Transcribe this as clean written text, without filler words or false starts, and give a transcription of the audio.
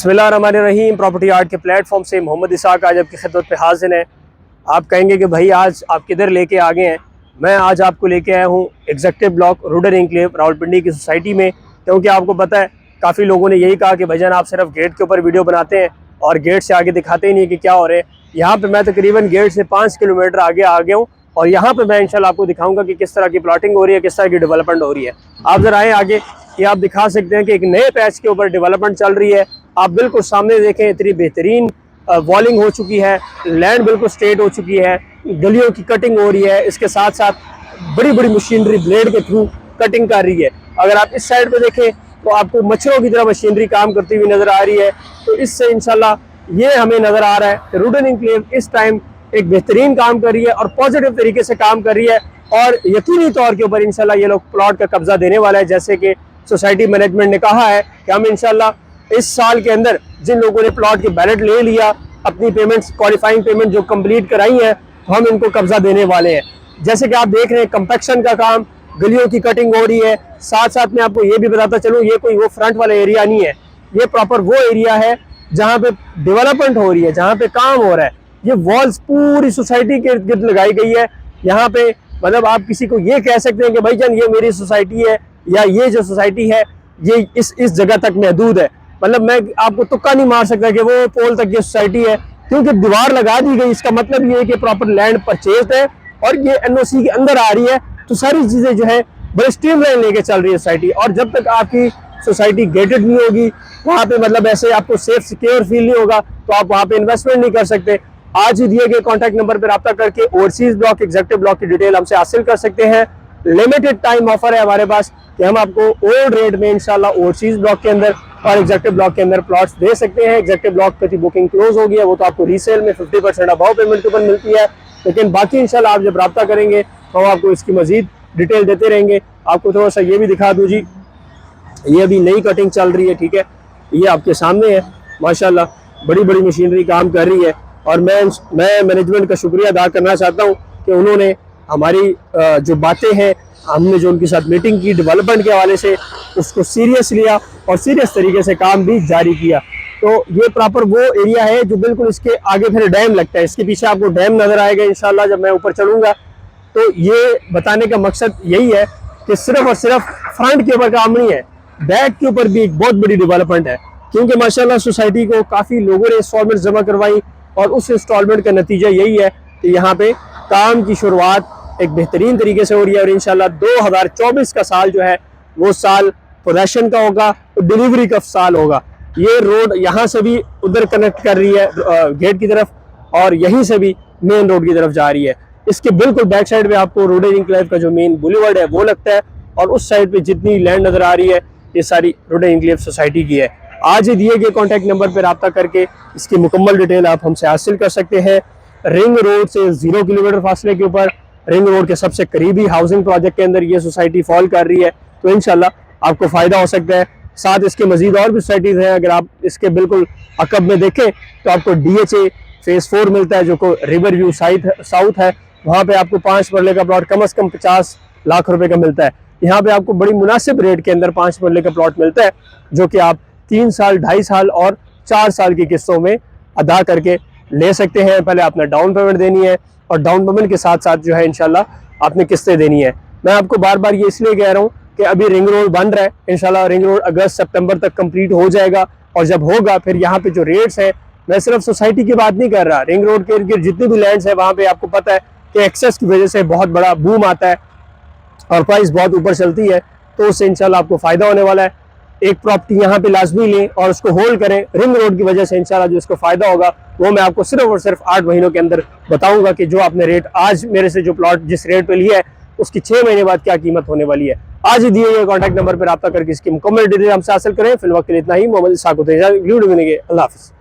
बिस्मिल्लाहिर्रहमानिर्रहीम। Property art के platform से मोहम्मद इसाक आज आपकी खिदमत पे हाजिर हैं। आप कहेंगे कि भाई आज आप किधर लेके आ गए हैं। मैं आज आपको लेके आया हूँ executive block Rudn enclave Rawalpindi की सोसाइटी में, क्योंकि आपको पता है काफ़ी लोगों ने यही कहा कि भाईजान आप सिर्फ गेट के ऊपर वीडियो बनाते हैं और गेट से आगे दिखाते ही नहीं कि क्या हो रहा है। यहाँ पर मैं तकरीबन गेट से 5 किलोमीटर आगे आ गया हूँ और यहाँ पर मैं इंशाल्लाह आपको दिखाऊंगा कि किस तरह की प्लॉटिंग हो रही है, किस तरह की डेवलपमेंट हो रही है। आप ज़रा आए आगे, ये आप दिखा सकते हैं कि एक नए पैच के ऊपर डेवलपमेंट चल रही है। आप बिल्कुल सामने देखें, इतनी बेहतरीन वॉलिंग हो चुकी है, लैंड बिल्कुल स्ट्रेट हो चुकी है, गलियों की कटिंग हो रही है, इसके साथ साथ बड़ी बड़ी मशीनरी ब्लेड के थ्रू कटिंग कर रही है। अगर आप इस साइड पे देखें तो आपको मच्छरों की तरह मशीनरी काम करती हुई नज़र आ रही है। तो इससे इंशाल्लाह ये हमें नज़र आ रहा है कि रूडन एन्क्लेव इस टाइम एक बेहतरीन काम कर रही है और पॉजिटिव तरीके से काम कर रही है और यकीनी तौर के ऊपर इंशाल्लाह ये लोग प्लॉट का कब्जा देने वाला है। जैसे कि सोसाइटी मैनेजमेंट ने कहा है कि हम इंशाल्लाह इस साल के अंदर जिन लोगों ने प्लॉट के बैलेट ले लिया, अपनी पेमेंट्स क्वालिफाइंग पेमेंट जो कंप्लीट कराई है, तो हम इनको कब्जा देने वाले हैं। जैसे कि आप देख रहे हैं कंपैक्शन का काम, गलियों की कटिंग हो रही है। साथ साथ में आपको ये भी बताता चलूँ, ये कोई वो फ्रंट वाला एरिया नहीं है, ये प्रॉपर वो एरिया है जहाँ पे डेवलपमेंट हो रही है, जहाँ पे काम हो रहा है। ये वॉल्स पूरी सोसाइटी के इर्द गिर्द लगाई गई है। यहाँ पे मतलब आप किसी को ये कह सकते हैं कि भाईजान ये मेरी सोसाइटी है या ये जो सोसाइटी है ये इस जगह तक महदूद है। मतलब मैं आपको तुक्का नहीं मार सकता कि वो पोल तक ये सोसाइटी है, क्योंकि दीवार लगा दी गई। इसका मतलब ये है कि प्रॉपर लैंड परचेज है और ये एनओसी के अंदर आ रही है। तो सारी चीजें जो है बड़े स्ट्रीमलाइन लेके चल रही है सोसाइटी। और जब तक आपकी सोसाइटी गेटेड नहीं होगी, वहाँ पे मतलब ऐसे आपको सेफ सिक्योर फील नहीं होगा, तो आप वहाँ पे इन्वेस्टमेंट नहीं कर सकते। आज ही दिए गए कॉन्टैक्ट नंबर पर रब्ता करके ओवरसीज ब्लॉक, एग्जेक्टिव ब्लॉक की डिटेल हमसे हासिल कर सकते हैं। लिमिटेड टाइम ऑफर है हमारे पास कि हम आपको ओल्ड रेट में इंशाल्लाह ओवरसीज ब्लॉक के अंदर और एग्जेक्टिव ब्लॉक के अंदर प्लॉट्स दे सकते हैं। एग्जेक्टिव ब्लॉक की बुकिंग क्लोज हो गई है, वो तो आपको रीसेल में 50% अबाव पेमेंट के ऊपर मिलती है। लेकिन बाकी इंशाल्लाह आप जब रब्ता करेंगे तो हम आपको इसकी मजीद डिटेल देते रहेंगे। आपको थोड़ा सा ये भी दिखा दूँ जी, ये अभी नई कटिंग चल रही है, ठीक है, ये आपके सामने है। माशाल्लाह बड़ी बड़ी मशीनरी काम कर रही है और मैं मैनेजमेंट का शुक्रिया अदा करना चाहता हूँ कि उन्होंने हमारी जो बातें हैं, हमने जो उनके साथ मीटिंग की डेवलपमेंट के हवाले से, उसको सीरियस लिया और सीरियस तरीके से काम भी जारी किया। तो ये प्रॉपर वो एरिया है जो बिल्कुल इसके आगे फिर डैम लगता है। इसके पीछे आपको डैम नज़र आएगा इंशाल्लाह जब मैं ऊपर चलूँगा। तो ये बताने का मकसद यही है कि सिर्फ और सिर्फ फ्रंट के ऊपर काम नहीं है, बैक के ऊपर भी एक बहुत बड़ी डेवलपमेंट है। क्योंकि माशाल्लाह सोसाइटी को काफ़ी लोगों ने इंस्टॉलमेंट जमा करवाई और उस इंस्टॉलमेंट का नतीजा यही है कि यहाँ पे काम की शुरुआत एक बेहतरीन तरीके से हो रही है। और इंशाल्लाह 2024 का साल जो है वो साल पोजेशन का होगा, तो डिलीवरी का साल होगा। ये रोड यहाँ से भी उधर कनेक्ट कर रही है गेट की तरफ और यहीं से भी मेन रोड की तरफ जा रही है। इसके बिल्कुल बैक साइड में आपको रूडन एन्क्लेव का जो मेन बुलेवर्ड है वो लगता है और उस साइड पे जितनी लैंड नजर आ रही है ये सारी रूडन एन्क्लेव सोसाइटी की है। आज ही दिए गए कॉन्टैक्ट नंबर पर रब्ता करके इसकी मुकम्मल डिटेल आप हमसे हासिल कर सकते हैं। रिंग रोड से 0 किलोमीटर फासले के ऊपर, रिंग रोड के सबसे करीबी हाउसिंग प्रोजेक्ट के अंदर ये सोसाइटी फॉल कर रही है। तो इंशाल्लाह आपको फ़ायदा हो सकता है। साथ इसके मजीद और भी सोसाइटीज़ हैं। अगर आप इसके बिल्कुल अकब में देखें तो आपको DHA फेज़ 4 मिलता है, जो को रिवर व्यू साउथ है। वहाँ पे आपको 5 मरले का प्लॉट कम से कम 50 लाख रुपए का मिलता है। यहाँ पे आपको बड़ी मुनासिब रेट के अंदर 5 मरले का प्लॉट मिलता है, जो कि आप 3 साल, 2.5 साल और 4 साल की किस्तों में अदा करके ले सकते हैं। पहले आपने डाउन पेमेंट देनी है और डाउन पेमेंट के साथ साथ जो है इंशाल्लाह आपने किस्तें देनी है। मैं आपको बार बार ये इसलिए कह रहा हूँ कि अभी रिंग रोड बन रहा है, इंशाल्लाह रिंग रोड अगस्त सितंबर तक कंप्लीट हो जाएगा। और जब होगा फिर यहाँ पे जो रेट्स हैं, मैं सिर्फ सोसाइटी की बात नहीं कर रहा, रिंग रोड के इर्द गिर्द जितनी भी लैंड्स है वहाँ पे आपको पता है कि एक्सेस की वजह से बहुत बड़ा बूम आता है और प्राइस बहुत ऊपर चलती है। तो उससे इंशाल्लाह आपको फ़ायदा होने वाला है। एक प्रॉपर्टी यहाँ पे लाजमी लें और उसको होल्ड करें रिंग रोड की वजह से। इंशाल्लाह जो इसको फ़ायदा होगा वो मैं आपको सिर्फ और सिर्फ 8 महीनों के अंदर बताऊंगा कि जो आपने रेट आज मेरे से जो प्लॉट जिस रेट पे लिया है उसकी 6 महीने बाद क्या कीमत होने वाली है। आज ही दिए गए कॉन्टैक्ट नंबर पर रब्ता करके इसकी मुकम्मल डिटेल हमसे हासिल करें। फिलहाल के लिए इतना ही। मोहम्मद इसाक, अल्लाह हाफ़िज़।